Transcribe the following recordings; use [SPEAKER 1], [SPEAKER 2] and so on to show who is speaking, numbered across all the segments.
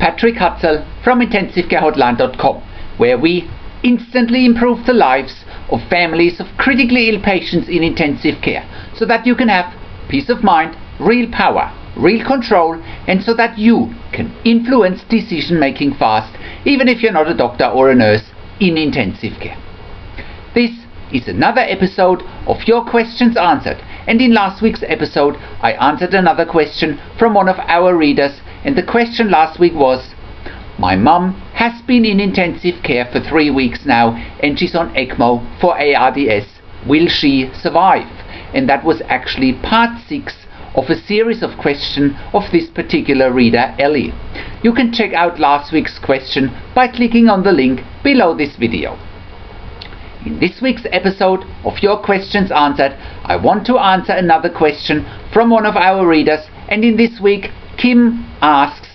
[SPEAKER 1] Patrick Hutzel from IntensiveCareHotline.com, where we instantly improve the lives of families of critically ill patients in intensive care, so that you can have peace of mind, real power, real control, and so that you can influence decision making fast, even if you're not a doctor or a nurse in intensive care. This is another episode of Your Questions Answered, and in last week's episode I answered another question from one of our readers, and the question last week was: my mum has been in intensive care for 3 weeks now and she's on ECMO for ARDS. Will she survive? And that was actually part 6 of a series of questions of this particular reader, Ellie. You can check out last week's question by clicking on the link below this video. In this week's episode of Your Questions Answered, I want to answer another question from one of our readers, and in this week Kim asks: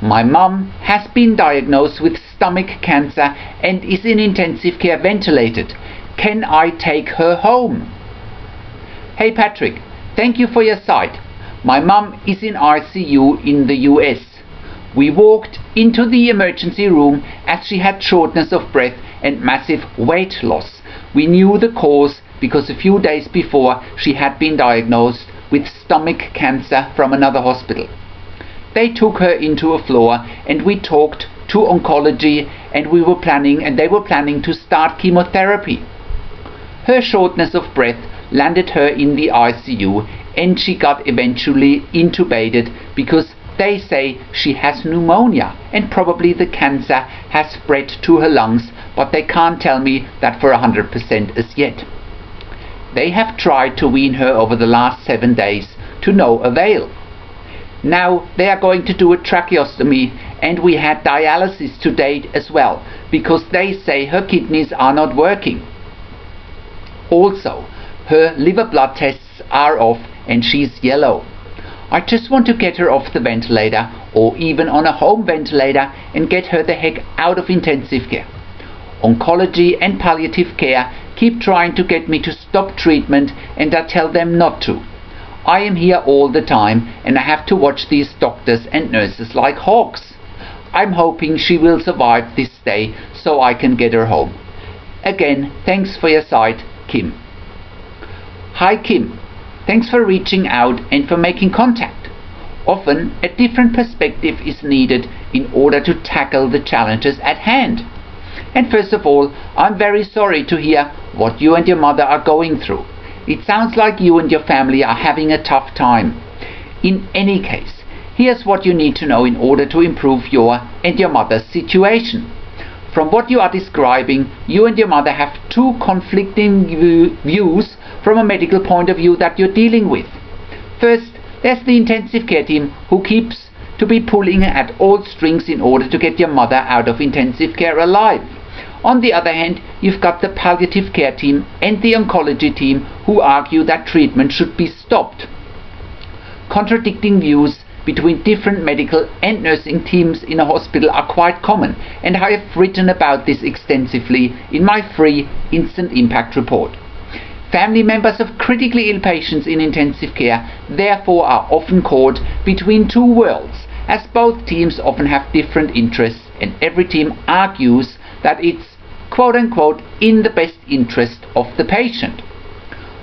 [SPEAKER 1] my mum has been diagnosed with stomach cancer and is in intensive care ventilated. Can I take her home? Hey Patrick, thank you for your site. My mum is in ICU in the US. We walked into the emergency room as she had shortness of breath and massive weight loss. We knew the cause because a few days before she had been diagnosed with stomach cancer from another hospital. They took her into a floor and we talked to oncology, and they were planning to start chemotherapy. Her shortness of breath landed her in the ICU and she got eventually intubated because they say she has pneumonia and probably the cancer has spread to her lungs, but they can't tell me that for 100% as yet. They have tried to wean her over the last 7 days to no avail. Now they are going to do a tracheostomy, and we had dialysis to date as well because they say her kidneys are not working. Also, her liver blood tests are off and she's yellow. I just want to get her off the ventilator or even on a home ventilator and get her the heck out of intensive care. Oncology and palliative care keep trying to get me to stop treatment, and I tell them not to. I am here all the time and I have to watch these doctors and nurses like hawks. I'm hoping she will survive this day so I can get her home. Again, thanks for your site, Kim. Hi Kim, thanks for reaching out and for making contact. Often a different perspective is needed in order to tackle the challenges at hand. And first of all, I'm very sorry to hear what you and your mother are going through. It sounds like you and your family are having a tough time. In any case, here's what you need to know in order to improve your and your mother's situation. From what you are describing, you and your mother have two conflicting views from a medical point of view that you're dealing with. First, there's the intensive care team who keeps to be pulling at all strings in order to get your mother out of intensive care alive. On the other hand, you've got the palliative care team and the oncology team who argue that treatment should be stopped. Contradicting views between different medical and nursing teams in a hospital are quite common, and I have written about this extensively in my free Instant Impact report. Family members of critically ill patients in intensive care therefore are often caught between two worlds, as both teams often have different interests and every team argues that it's quote-unquote in the best interest of the patient.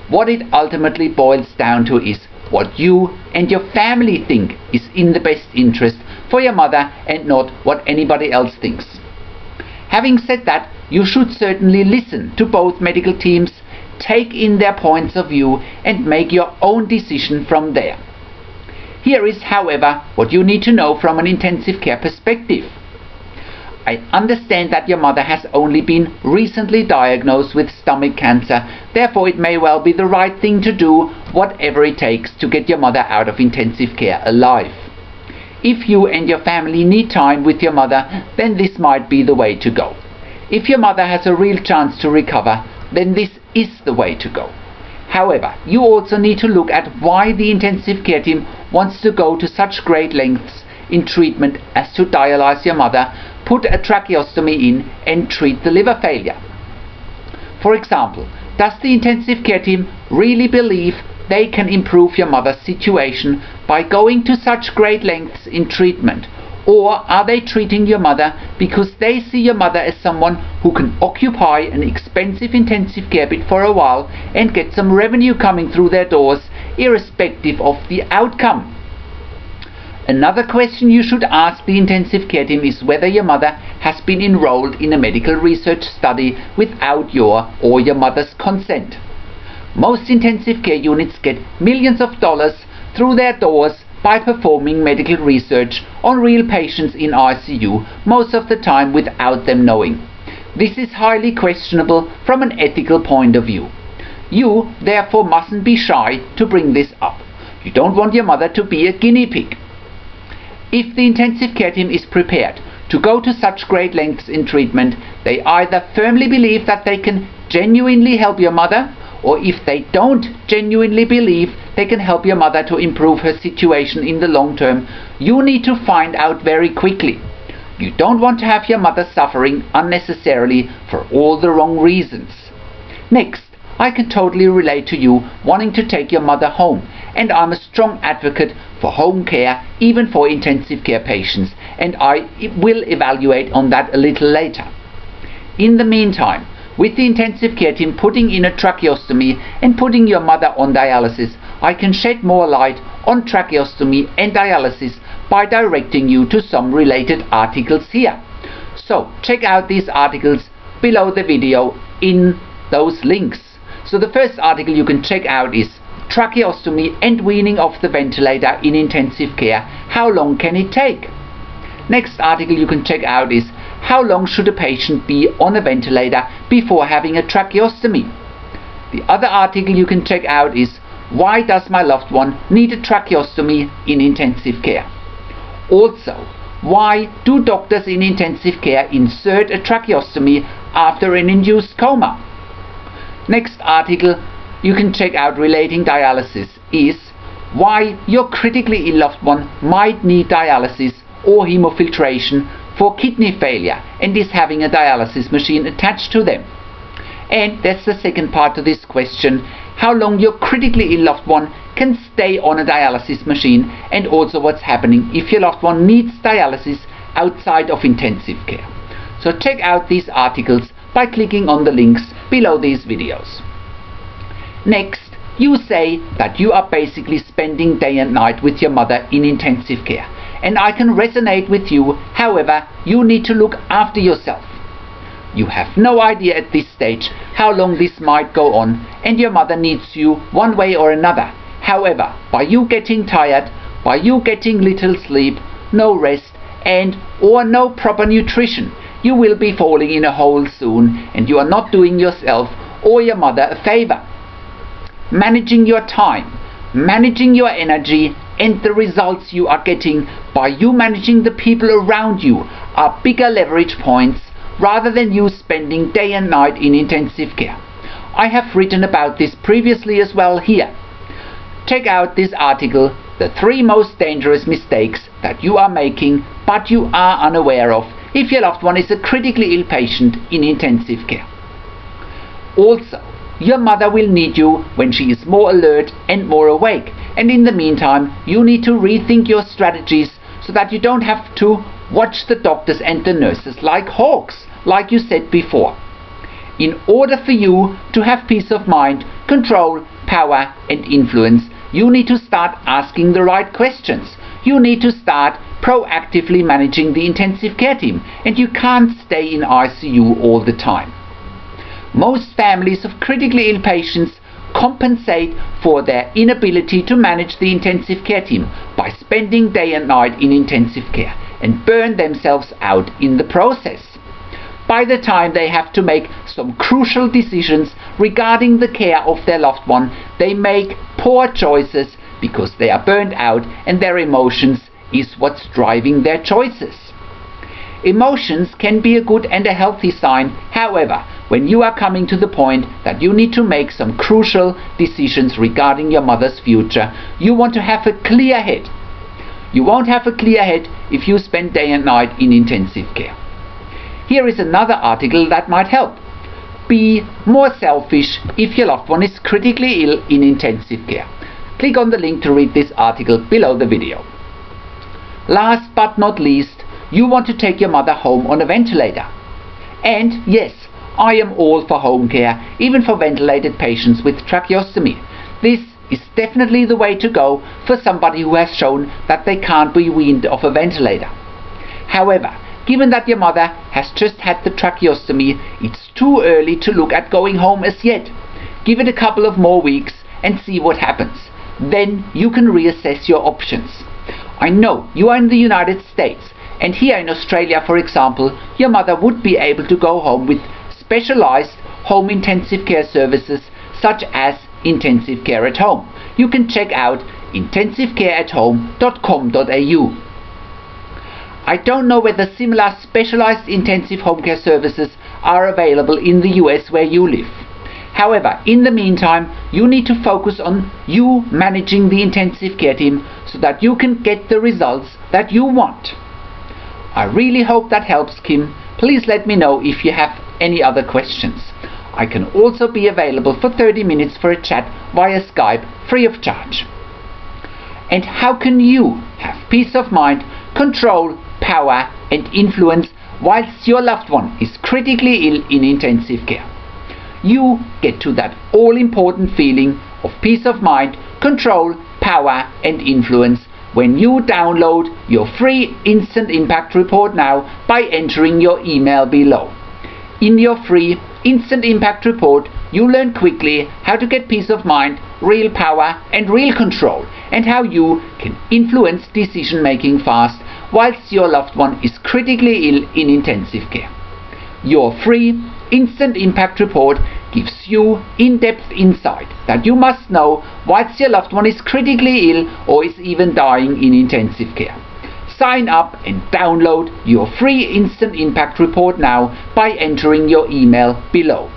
[SPEAKER 1] What it ultimately boils down to is what you and your family think is in the best interest for your mother and not what anybody else thinks. Having said that, you should certainly listen to both medical teams, take in their points of view and make your own decision from there. Here is, however, what you need to know from an intensive care perspective. I understand that your mother has only been recently diagnosed with stomach cancer, therefore it may well be the right thing to do whatever it takes to get your mother out of intensive care alive. If you and your family need time with your mother, then this might be the way to go. If your mother has a real chance to recover, then this is the way to go. However, you also need to look at why the intensive care team wants to go to such great lengths in treatment as to dialyze your mother, put a tracheostomy in and treat the liver failure. For example, does the intensive care team really believe they can improve your mother's situation by going to such great lengths in treatment? Or are they treating your mother because they see your mother as someone who can occupy an expensive intensive care bed for a while and get some revenue coming through their doors, irrespective of the outcome? Another question you should ask the intensive care team is whether your mother has been enrolled in a medical research study without your or your mother's consent. Most intensive care units get millions of dollars through their doors by performing medical research on real patients in ICU, most of the time without them knowing. This is highly questionable from an ethical point of view. You, therefore, mustn't be shy to bring this up. You don't want your mother to be a guinea pig. If the intensive care team is prepared to go to such great lengths in treatment, they either firmly believe that they can genuinely help your mother, or if they don't genuinely believe they can help your mother to improve her situation in the long term, you need to find out very quickly. You don't want to have your mother suffering unnecessarily for all the wrong reasons. Next, I can totally relate to you wanting to take your mother home, and I'm a strong advocate for home care, even for intensive care patients, and I will evaluate on that a little later. In the meantime, with the intensive care team putting in a tracheostomy and putting your mother on dialysis, I can shed more light on tracheostomy and dialysis by directing you to some related articles here. So check out these articles below the video in those links. So the first article you can check out is Tracheostomy and Weaning off the Ventilator in Intensive Care. How long can it take? Next article you can check out is How long should a patient be on a ventilator before having a tracheostomy? The other article you can check out is Why does my loved one need a tracheostomy in intensive care? Also, why do doctors in intensive care insert a tracheostomy after an induced coma? Next article you can check out relating dialysis is why your critically ill loved one might need dialysis or hemofiltration for kidney failure and is having a dialysis machine attached to them. And that's the second part to this question, how long your critically ill loved one can stay on a dialysis machine, and also what's happening if your loved one needs dialysis outside of intensive care. So check out these articles by clicking on the links below these videos. Next, you say that you are basically spending day and night with your mother in intensive care, and I can resonate with you. However, you need to look after yourself. You have no idea at this stage how long this might go on, and your mother needs you one way or another. However, by you getting tired, by you getting little sleep, no rest, and or no proper nutrition, you will be falling in a hole soon, and you are not doing yourself or your mother a favor. Managing your time, managing your energy, and the results you are getting by you managing the people around you are bigger leverage points rather than you spending day and night in intensive care. I have written about this previously as well here. Check out this article, The 3 Most Dangerous Mistakes That You Are Making But You Are Unaware Of if your loved one is a critically ill patient in intensive care. Also, your mother will need you when she is more alert and more awake, and in the meantime you need to rethink your strategies so that you don't have to watch the doctors and the nurses like hawks, like you said before. In order for you to have peace of mind, control, power and influence, you need to start asking the right questions. You need to start proactively managing the intensive care team, and you can't stay in ICU all the time. Most families of critically ill patients compensate for their inability to manage the intensive care team by spending day and night in intensive care and burn themselves out in the process. By the time they have to make some crucial decisions regarding the care of their loved one, they make poor choices because they are burned out, and their emotions is what's driving their choices. Emotions can be a good and a healthy sign. However, when you are coming to the point that you need to make some crucial decisions regarding your mother's future, you want to have a clear head. You won't have a clear head if you spend day and night in intensive care. Here is another article that might help. Be more selfish if your loved one is critically ill in intensive care. Click on the link to read this article below the video. Last but not least, you want to take your mother home on a ventilator. And yes, I am all for home care, even for ventilated patients with tracheostomy. This is definitely the way to go for somebody who has shown that they can't be weaned off a ventilator. However, given that your mother has just had the tracheostomy, it's too early to look at going home as yet. Give it a couple of more weeks and see what happens. Then you can reassess your options. I know you are in the United States, and here in Australia, for example, your mother would be able to go home with specialized home intensive care services such as intensive care at home. You can check out intensivecareathome.com.au. I don't know whether similar specialized intensive home care services are available in the US where you live. However, in the meantime, you need to focus on you managing the intensive care team so that you can get the results that you want. I really hope that helps, Kim. Please let me know if you have any other questions. I can also be available for 30 minutes for a chat via Skype free of charge. And how can you have peace of mind, control, power and influence whilst your loved one is critically ill in intensive care? You get to that all-important feeling of peace of mind, control, power and influence when you download your free Instant Impact Report now by entering your email below. In your free Instant Impact Report, you learn quickly how to get peace of mind, real power and real control, and how you can influence decision making fast whilst your loved one is critically ill in intensive care. Your free Instant Impact Report gives you in-depth insight that you must know whilst your loved one is critically ill or is even dying in intensive care. Sign up and download your free Instant Impact Report now by entering your email below.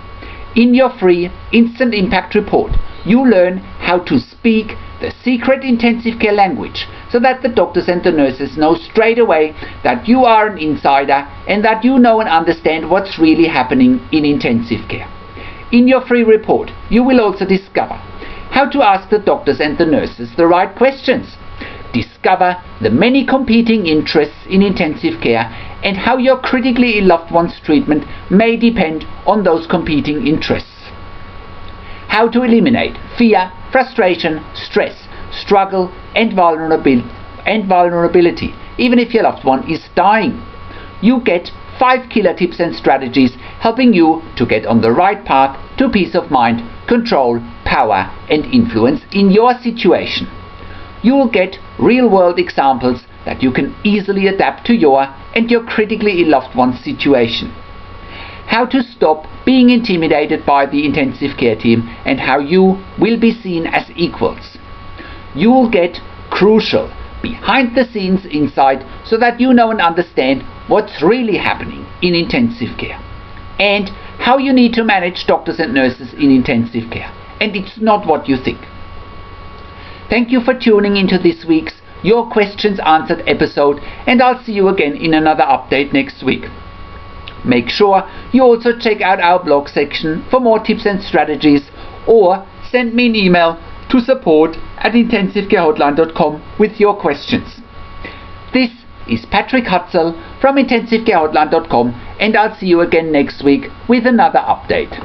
[SPEAKER 1] In your free Instant Impact Report, you learn how to speak the secret intensive care language so that the doctors and the nurses know straight away that you are an insider and that you know and understand what's really happening in intensive care. In your free report, you will also discover how to ask the doctors and the nurses the right questions, discover the many competing interests in intensive care and how your critically ill loved one's treatment may depend on those competing interests. How to eliminate fear, frustration, stress, struggle and vulnerability even if your loved one is dying. You get 5 killer tips and strategies helping you to get on the right path to peace of mind, control, power and influence in your situation. You will get real-world examples that you can easily adapt to your and your critically ill loved one's situation. How to stop being intimidated by the intensive care team and how you will be seen as equals. You will get crucial behind-the-scenes insight so that you know and understand what's really happening in intensive care and how you need to manage doctors and nurses in intensive care. And it's not what you think. Thank you for tuning into this week's Your Questions Answered episode, and I'll see you again in another update next week. Make sure you also check out our blog section for more tips and strategies, or send me an email to support@intensivecarehotline.com with your questions. This is Patrick Hutzel from intensivecarehotline.com, and I'll see you again next week with another update.